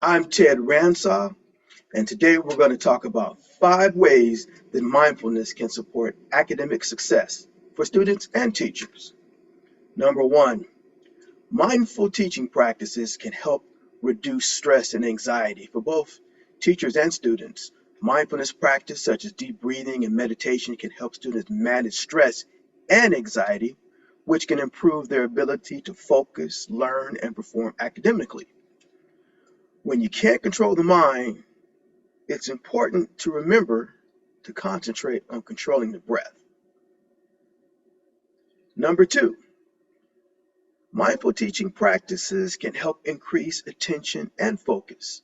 I'm Ted Ransaw, and today we're going to talk about 5 ways that mindfulness can support academic success for students and teachers. Number one, mindful teaching practices can help reduce stress and anxiety for both teachers and students. Mindfulness practice such as deep breathing and meditation can help students manage stress and anxiety, which can improve their ability to focus, learn, and perform academically. When you can't control the mind, it's important to remember to concentrate on controlling the breath. Number two, mindful teaching practices can help increase attention and focus.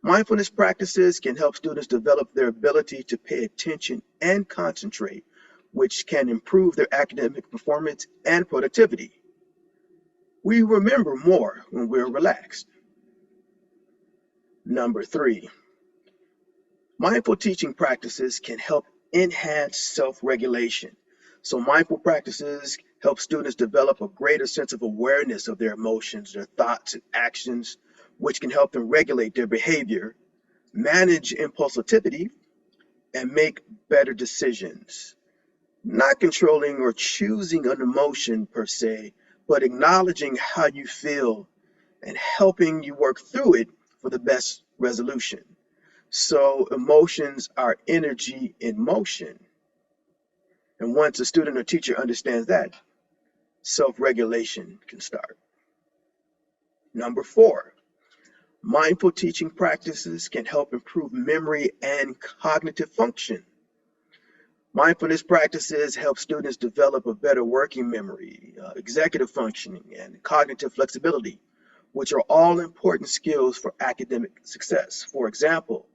Mindfulness practices can help students develop their ability to pay attention and concentrate, which can improve their academic performance and productivity. We remember more when we're relaxed. Number three, mindful teaching practices can help enhance self-regulation. So mindful practices help students develop a greater sense of awareness of their emotions, their thoughts and actions, which can help them regulate their behavior, manage impulsivity, and make better decisions. Not controlling or choosing an emotion per se, but acknowledging how you feel and helping you work through it for the best resolution. So emotions are energy in motion. And once a student or teacher understands that, self-regulation can start. Number four, mindful teaching practices can help improve memory and cognitive function. Mindfulness practices help students develop a better working memory, executive functioning, and cognitive flexibility, which are all important skills for academic success. For example,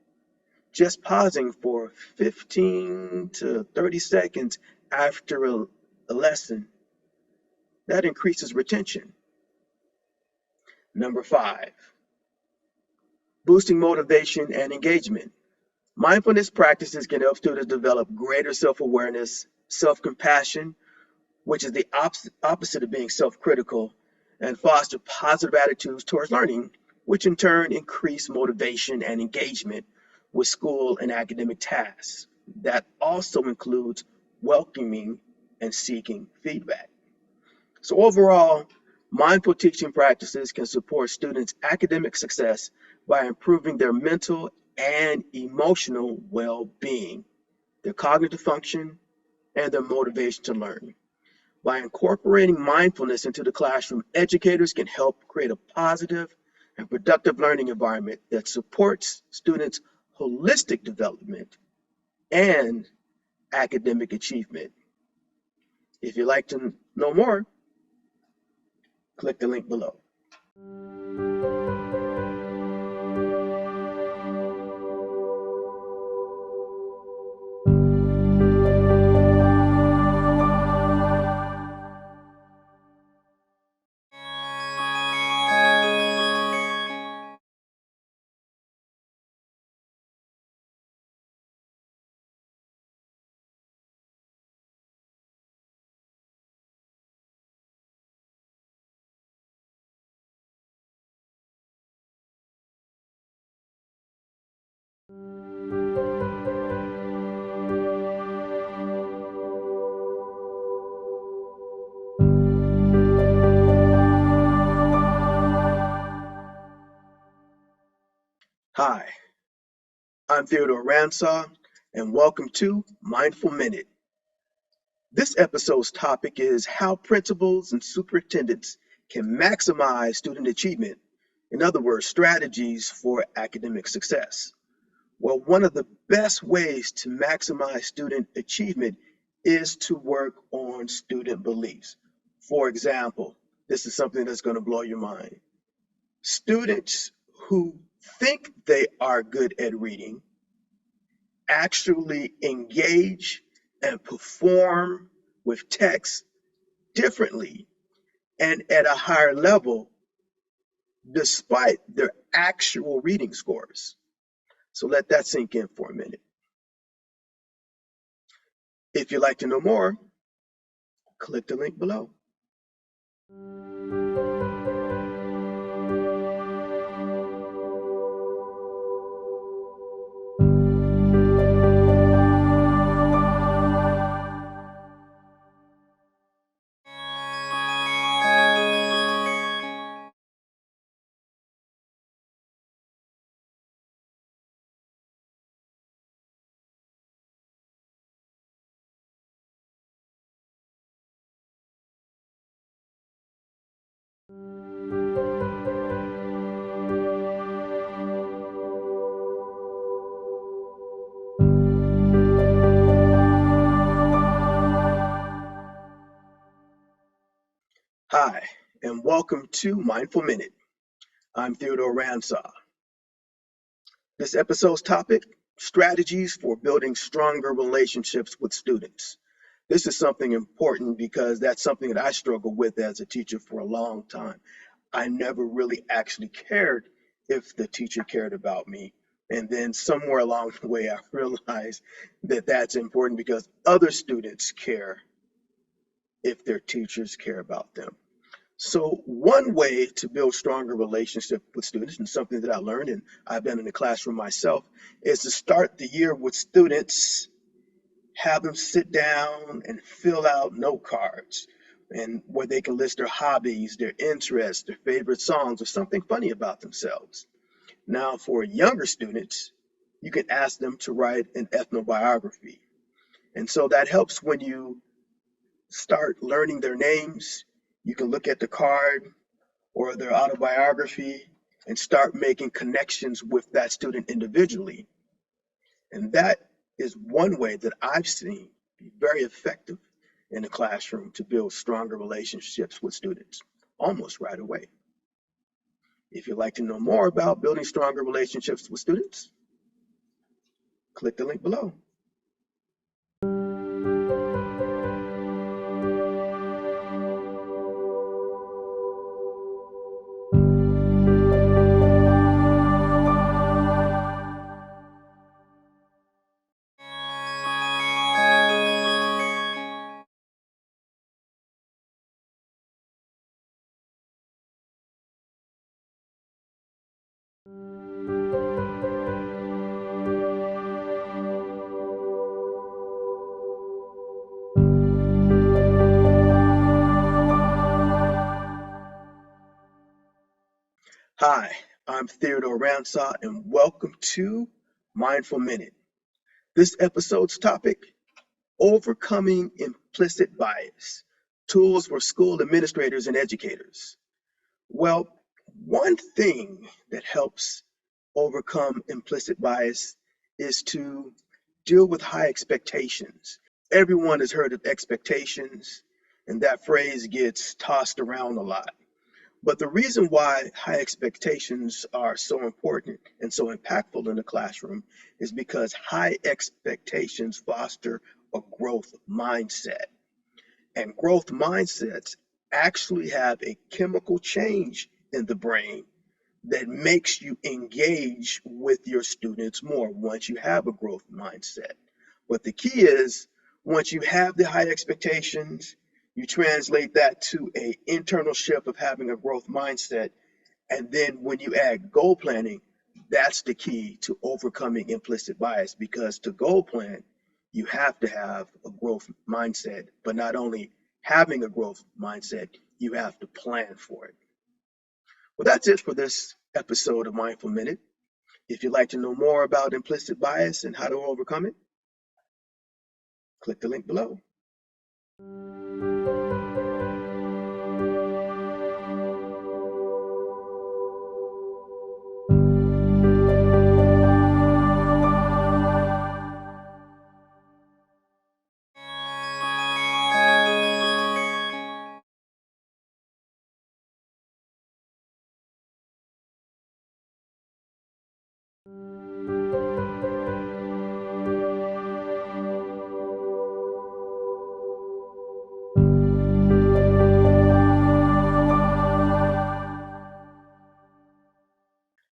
just pausing for 15 to 30 seconds after a lesson, that increases retention. Number five, boosting motivation and engagement. Mindfulness practices can help students develop greater self-awareness, self-compassion, which is the opposite of being self-critical, and foster positive attitudes towards learning, which in turn increase motivation and engagement with school and academic tasks. That also includes welcoming and seeking feedback. So overall, mindful teaching practices can support students' academic success by improving their mental and emotional well-being, their cognitive function, and their motivation to learn. By incorporating mindfulness into the classroom, educators can help create a positive and productive learning environment that supports students' holistic development and academic achievement. If you'd like to know more, click the link below. Hi, I'm Theodore Ransaw, and welcome to Mindful Minute. This episode's topic is how principals and superintendents can maximize student achievement. In other words, strategies for academic success. Well, one of the best ways to maximize student achievement is to work on student beliefs. For example, this is something that's going to blow your mind. Students who think they are good at reading actually engage and perform with text differently and at a higher level despite their actual reading scores. So let that sink in for a minute. If you'd like to know more, click the link below. welcome to Mindful Minute. I'm Theodore Ramsaw. This episode's topic, strategies for building stronger relationships with students. This is something important because that's something that I struggled with as a teacher for a long time. I never really actually cared if the teacher cared about me. And then somewhere along the way, I realized that that's important because other students care if their teachers care about them. So one way to build stronger relationship with students, and something that I learned and I've done in the classroom myself, is to start the year with students, have them sit down and fill out note cards and where they can list their hobbies, their interests, their favorite songs, or something funny about themselves. Now, for younger students, you can ask them to write an ethnobiography. And so that helps when you start learning their names. You can look at the card or their autobiography and start making connections with that student individually. And that is one way that I've seen be very effective in the classroom to build stronger relationships with students almost right away. If you'd like to know more about building stronger relationships with students, click the link below. Hi, I'm Theodore Ramsaw, and welcome to Mindful Minute. This episode's topic, overcoming implicit bias, tools for school administrators and educators. Well, one thing that helps overcome implicit bias is to deal with high expectations. Everyone has heard of expectations, and that phrase gets tossed around a lot. But the reason why high expectations are so important and so impactful in the classroom is because high expectations foster a growth mindset. And growth mindsets actually have a chemical change in the brain that makes you engage with your students more once you have a growth mindset. But the key is once you have the high expectations, you translate that to a internal shift of having a growth mindset. And then when you add goal planning, that's the key to overcoming implicit bias because to goal plan, you have to have a growth mindset, but not only having a growth mindset, you have to plan for it. Well, that's it for this episode of Mindful Minute. If you'd like to know more about implicit bias and how to overcome it, click the link below.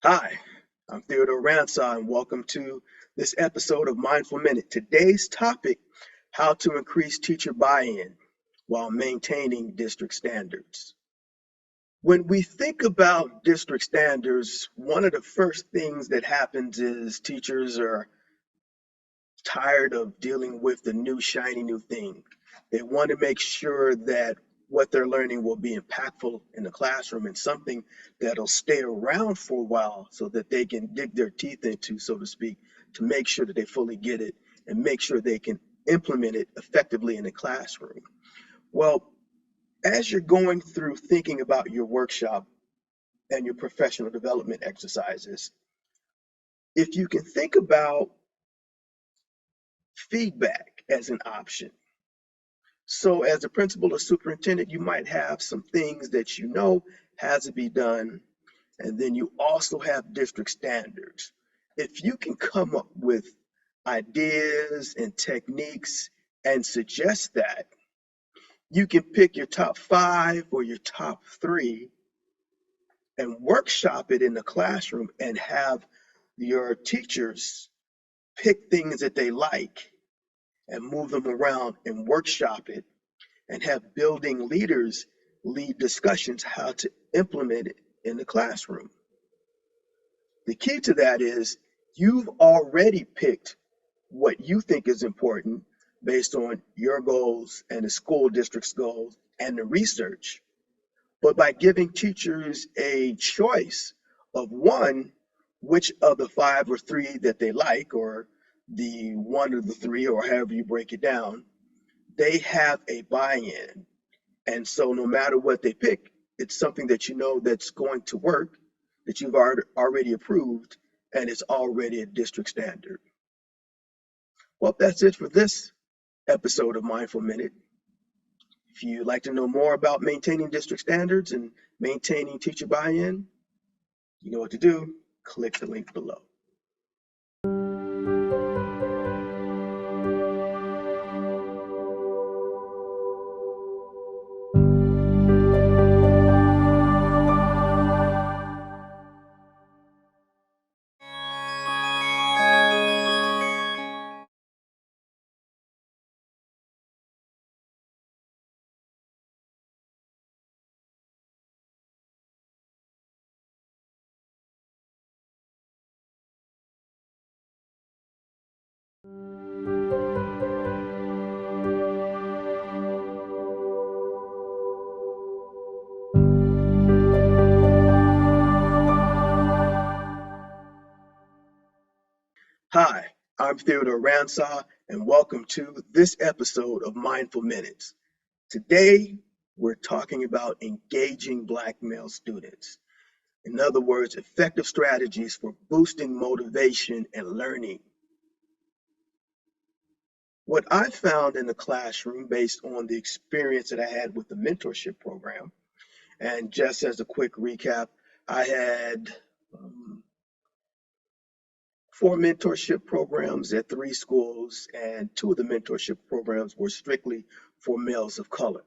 Hi, I'm Theodore Ramsaw, and welcome to this episode of Mindful Minute. Today's topic, how to increase teacher buy-in while maintaining district standards. When we think about district standards, one of the first things that happens is teachers are tired of dealing with the new shiny new thing. They want to make sure that what they're learning will be impactful in the classroom and something that'll stay around for a while so that they can dig their teeth into, so to speak, to make sure that they fully get it and make sure they can implement it effectively in the classroom. Well, as you're going through thinking about your workshop and your professional development exercises, if you can think about feedback as an option, So as a principal or superintendent, you might have some things that you know has to be done, and then you also have district standards. If you can come up with ideas and techniques and suggest that, you can pick your top 5 or your top 3 and workshop it in the classroom and have your teachers pick things that they like and move them around and workshop it and have building leaders lead discussions how to implement it in the classroom. The key to that is you've already picked what you think is important based on your goals and the school district's goals and the research. But by giving teachers a choice of one, which of the 5 or 3 that they like, or the one of the 3, or however you break it down, they have a buy-in. And so no matter what they pick, it's something that you know that's going to work, that you've already approved, and it's already a district standard. Well, that's it for this episode of Mindful Minute. If you'd like to know more about maintaining district standards and maintaining teacher buy-in, you know what to do. Click the link below. Hi, I'm Theodore Ransaw, and welcome to this episode of Mindful Minutes. Today, we're talking about engaging Black male students. In other words, effective strategies for boosting motivation and learning. What I found in the classroom based on the experience that I had with the mentorship program, and just as a quick recap, I had 4 mentorship programs at 3 schools, and 2 of the mentorship programs were strictly for males of color.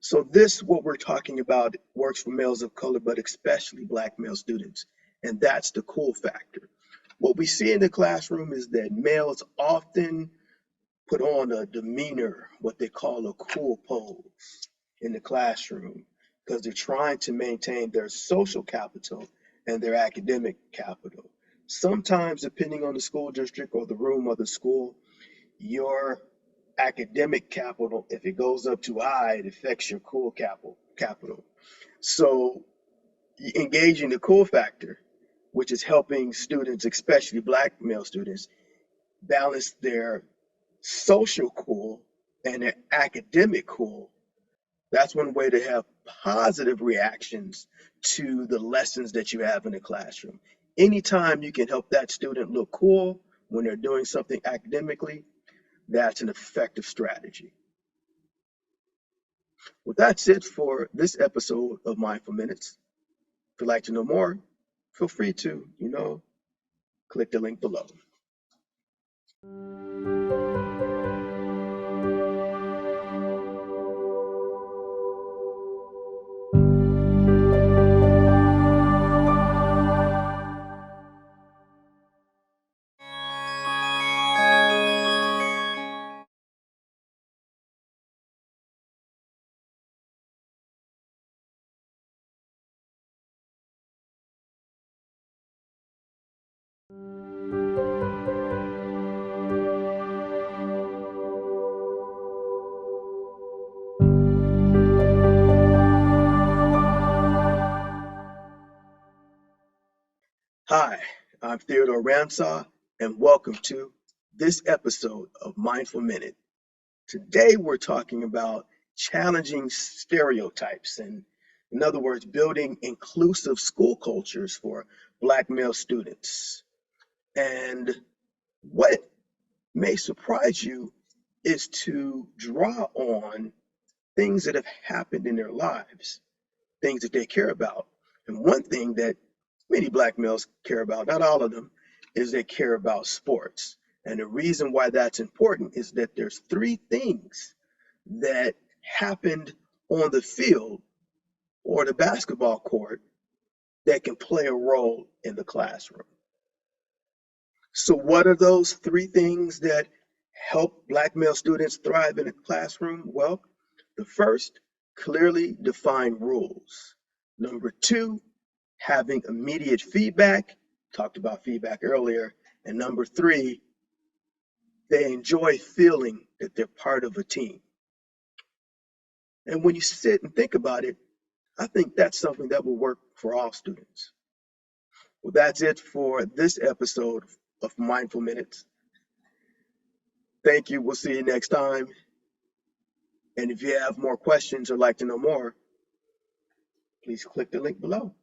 So this, what we're talking about, works for males of color, but especially Black male students, and that's the cool factor. What we see in the classroom is that males often put on a demeanor, what they call a cool pose in the classroom, because they're trying to maintain their social capital and their academic capital. Sometimes, depending on the school district or the room of the school, your academic capital, if it goes up too high, it affects your cool capital. So engaging the cool factor, which is helping students, especially Black male students, balance their social cool and their academic cool. That's one way to have positive reactions to the lessons that you have in the classroom. Anytime you can help that student look cool when they're doing something academically, that's an effective strategy. Well, that's it for this episode of Mindful Minutes. If you'd like to know more, feel free to, click the link below. Hi, I'm Theodore Ransaw, and welcome to this episode of Mindful Minute. Today, we're talking about challenging stereotypes, and in other words, building inclusive school cultures for Black male students. And what may surprise you is to draw on things that have happened in their lives, things that they care about. And one thing that many black males care about, not all of them, is they care about sports. And the reason why that's important is that there's three things that happened on the field or the basketball court that can play a role in the classroom. So what are those three things that help black male students thrive in a classroom? Well, the first, clearly defined rules. Number two, having immediate feedback. Talked about feedback earlier. And number three, they enjoy feeling that they're part of a team. And when you sit and think about it, I think that's something that will work for all students. Well, that's it for this episode of Mindful Minutes. Thank you. We'll see you next time. And if you have more questions or like to know more, please click the link below.